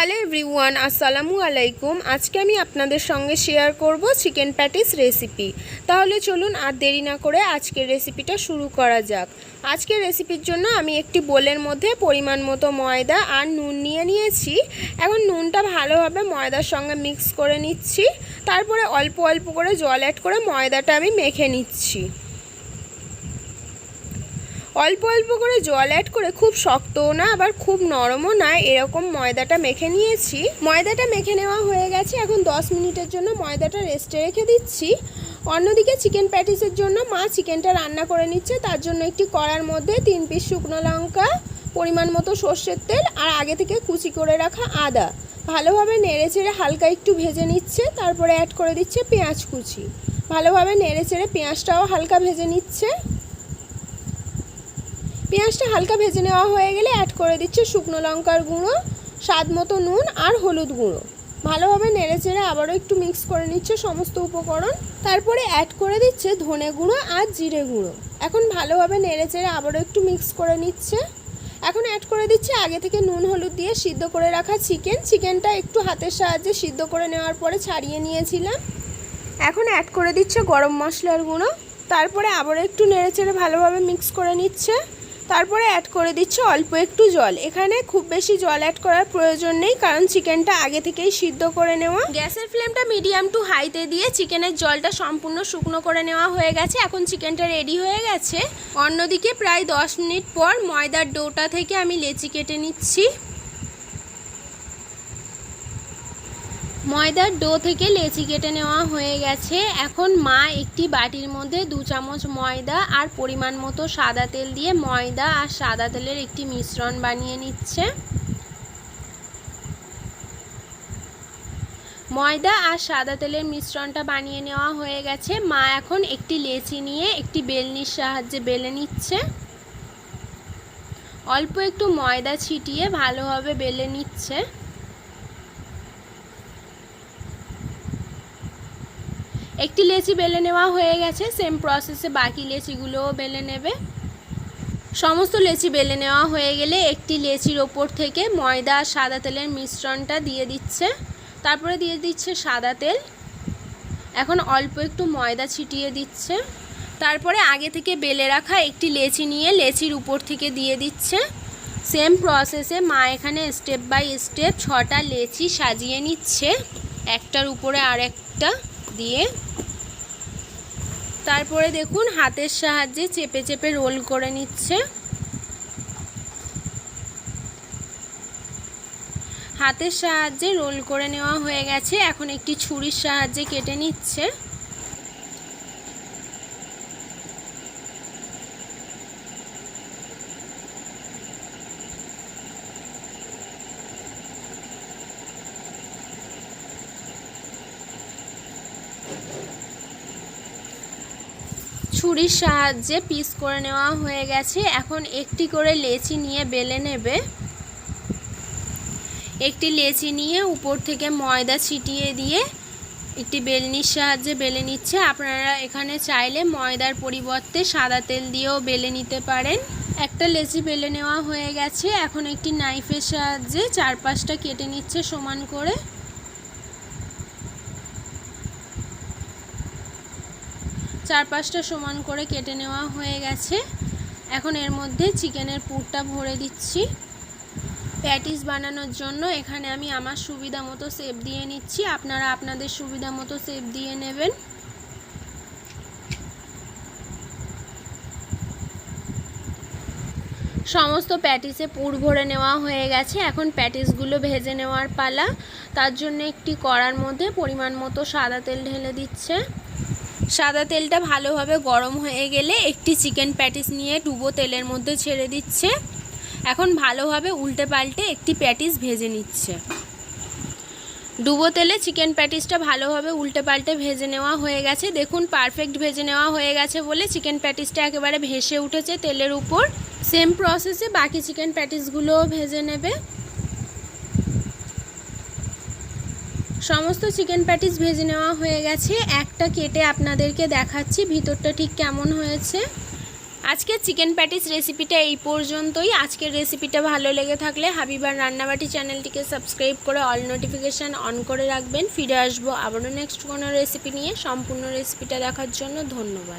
Hello everyone, আসসালামু আলাইকুম। আজকে আমি আপনাদের সঙ্গে শেয়ার করব চিকেন প্যাটিস রেসিপি। তাহলে চলুন আর দেরি না করে আজকের রেসিপিটা শুরু করা যাক। আজকের রেসিপির জন্য আমি একটি বোলের মধ্যে পরিমাণ মতো ময়দা আর নুন নিয়ে নিয়েছি। এখন নুনটা ভালোভাবে ময়দার সঙ্গে মিক্স করে নিচ্ছি। তারপরে অল্প অল্প করে জল অ্যাড করে ময়দাটা আমি মেখে নিচ্ছি। অল্প অল্প করে জল অ্যাড করে খুব শক্তও না আবার খুব নরমও না, এরকম ময়দাটা মেখে নিয়েছি। ময়দাটা মেখে নেওয়া হয়ে গেছে। এখন 10 মিনিটের জন্য ময়দাটা রেস্টে রেখে দিচ্ছি। অন্যদিকে চিকেন প্যাটিসের জন্য মা চিকেনটা রান্না করে নিচ্ছে। তার জন্য একটি কড়ার মধ্যে 3 পিস শুকনো লঙ্কা, পরিমাণ মতো সর্ষের তেল আর আগে থেকে কুচি করে রাখা আদা ভালোভাবে নেড়ে চেড়ে হালকা একটু ভেজে নিচ্ছে। তারপরে অ্যাড করে দিচ্ছে পেঁয়াজ কুচি। ভালোভাবে নেড়ে চেড়ে পেঁয়াজটাও হালকা ভেজে নিচ্ছে। পেঁয়াজটা হালকা ভেজে নেওয়া হয়ে গেলে অ্যাড করে দিচ্ছে শুকনো লঙ্কার গুঁড়ো, স্বাদ মতো নুন আর হলুদ গুঁড়ো। ভালোভাবে নেড়ে চেড়ে আবারও একটু মিক্স করে নিচ্ছে সমস্ত উপকরণ। তারপরে অ্যাড করে দিচ্ছে ধনে গুঁড়ো আর জিরে গুঁড়ো। এখন ভালোভাবে নেড়ে চেড়ে আবারও একটু মিক্স করে নিচ্ছে। এখন অ্যাড করে দিচ্ছে আগে থেকে নুন হলুদ দিয়ে সিদ্ধ করে রাখা চিকেনটা একটু হাতের সাহায্যে সিদ্ধ করে নেওয়ার পরে ছাড়িয়ে নিয়েছিলাম। এখন অ্যাড করে দিচ্ছে গরম মশলার গুঁড়ো। তারপরে আবারও একটু নেড়ে চেড়ে ভালোভাবে মিক্স করে নিচ্ছে। তারপরে অ্যাড করে দিচ্ছে অল্প একটু জল। এখানে খুব বেশি জল অ্যাড করার প্রয়োজন নেই, কারণ চিকেনটা আগে থেকেই সিদ্ধ করে নেওয়া। গ্যাসের ফ্লেমটা মিডিয়াম টু হাইতে দিয়ে চিকেনের জলটা সম্পূর্ণ শুকনো করে নেওয়া হয়ে গেছে। এখন চিকেনটা রেডি হয়ে গেছে। অন্যদিকে প্রায় 10 মিনিট পর ময়দার ডোটা থেকে আমি লেচি কেটে নিচ্ছি। ময়দার ডো থেকে লেচি কেটে নেওয়া হয়ে গেছে। এখন মা একটি বাটির মধ্যে 2 চামচ ময়দা আর পরিমাণ মতো সাদা তেল দিয়ে ময়দা আর সাদা তেলের একটি মিশ্রণ বানিয়ে নিচ্ছে। ময়দা আর সাদা তেলের মিশ্রণটা বানিয়ে নেওয়া হয়ে গেছে। মা এখন একটি লেচি নিয়ে একটি বেলনির সাহায্যে বেলে নিচ্ছে। অল্প একটু ময়দা ছিটিয়ে ভালোভাবে বেলে নিচ্ছে। একটি লেচি বেলে নেওয়া হয়ে গেছে। সেম প্রসেসে বাকি লেচিগুলোও বেলে নেবে। সমস্ত লেচি বেলে নেওয়া হয়ে গেলে একটি লেচির ওপর থেকে ময়দা আর সাদা তেলের মিশ্রণটা দিয়ে দিচ্ছে। তারপরে দিয়ে দিচ্ছে সাদা তেল। এখন অল্প একটু ময়দা ছিটিয়ে দিচ্ছে। তারপরে আগে থেকে বেলে রাখা একটি লেচি নিয়ে লেচির উপর থেকে দিয়ে দিচ্ছে। সেম প্রসেসে মা এখানে স্টেপ বাই স্টেপ 6টা লেচি সাজিয়ে নিচ্ছে, একটার উপরে আরেকটা দিয়ে। তারপরে দেখুন হাতের সাহায্যে চেপে চেপে রোল করে নিচ্ছে। হাতের সাহায্যে রোল করে নেওয়া হয়ে গেছে। এখন একটি ছুরির সাহায্যে কেটে নিচ্ছে। ছুরির সাহায্যে পিস করে নেওয়া হয়ে গেছে। এখন একটি করে লেচি নিয়ে বেলে নেবে। একটি লেচি নিয়ে উপর থেকে ময়দা ছিটিয়ে দিয়ে একটি বেলনির সাহায্যে বেলে নিচ্ছে। আপনারা এখানে চাইলে ময়দার পরিবর্তে সাদা তেল দিয়েও বেলে নিতে পারেন। একটা লেচি বেলে নেওয়া হয়ে গেছে। এখন একটি নাইফের সাহায্যে 4-5টা কেটে নিচ্ছে সমান করে। চার-5টা সমান করে কেটে নেওয়া হয়ে গেছে। এখন এর মধ্যে চিকেনের পুরটা ভরে দিচ্ছি। প্যাটিস বানানোর জন্য এখানে আমি আমার সুবিধা মতো শেপ দিয়ে নিচ্ছি। আপনারা আপনাদের সুবিধা মতো শেপ দিয়ে নেবেন। সমস্ত প্যাটিসে পুর ভরে নেওয়া হয়ে গেছে। এখন প্যাটিসগুলো ভেজে নেওয়ার পালা। তার জন্য একটি কড়ার মধ্যে পরিমাণ মতো সাদা তেল ঢেলে দিচ্ছে। সাদা তেলটা ভালোভাবে গরম হয়ে গেলে একটি চিকেন প্যাটিস নিয়ে ডুবো তেলের মধ্যে ছেড়ে দিচ্ছে। এখন ভালোভাবে উল্টে পাল্টে একটি প্যাটিস ভেজে নিচ্ছে। ডুবো তেলে চিকেন প্যাটিসটা ভালোভাবে উল্টে পাল্টে ভেজে নেওয়া হয়ে গেছে। দেখুন পারফেক্ট ভেজে নেওয়া হয়ে গেছে বলে চিকেন প্যাটিসটা একেবারে ভেসে উঠেছে তেলের উপর। সেম প্রসেসে বাকি চিকেন প্যাটিসগুলোও ভেজে নেবে। সমস্ত চিকেন প্যাটিস ভেজে নেওয়া হয়ে গেছে। একটা কেটে আপনাদেরকে দেখাচ্ছি ভিতরটা ঠিক কেমন হয়েছে। আজকের চিকেন প্যাটিস রেসিপিটা এই পর্যন্তই। আজকের রেসিপিটা ভালো লেগে থাকলে হাবিবার রান্নাবাটি চ্যানেলটিকে সাবস্ক্রাইব করে অল নোটিফিকেশান অন করে রাখবেন। ফিরে আসবো আবারও নেক্সট কোনো রেসিপি নিয়ে। সম্পূর্ণ রেসিপিটা দেখার জন্য ধন্যবাদ।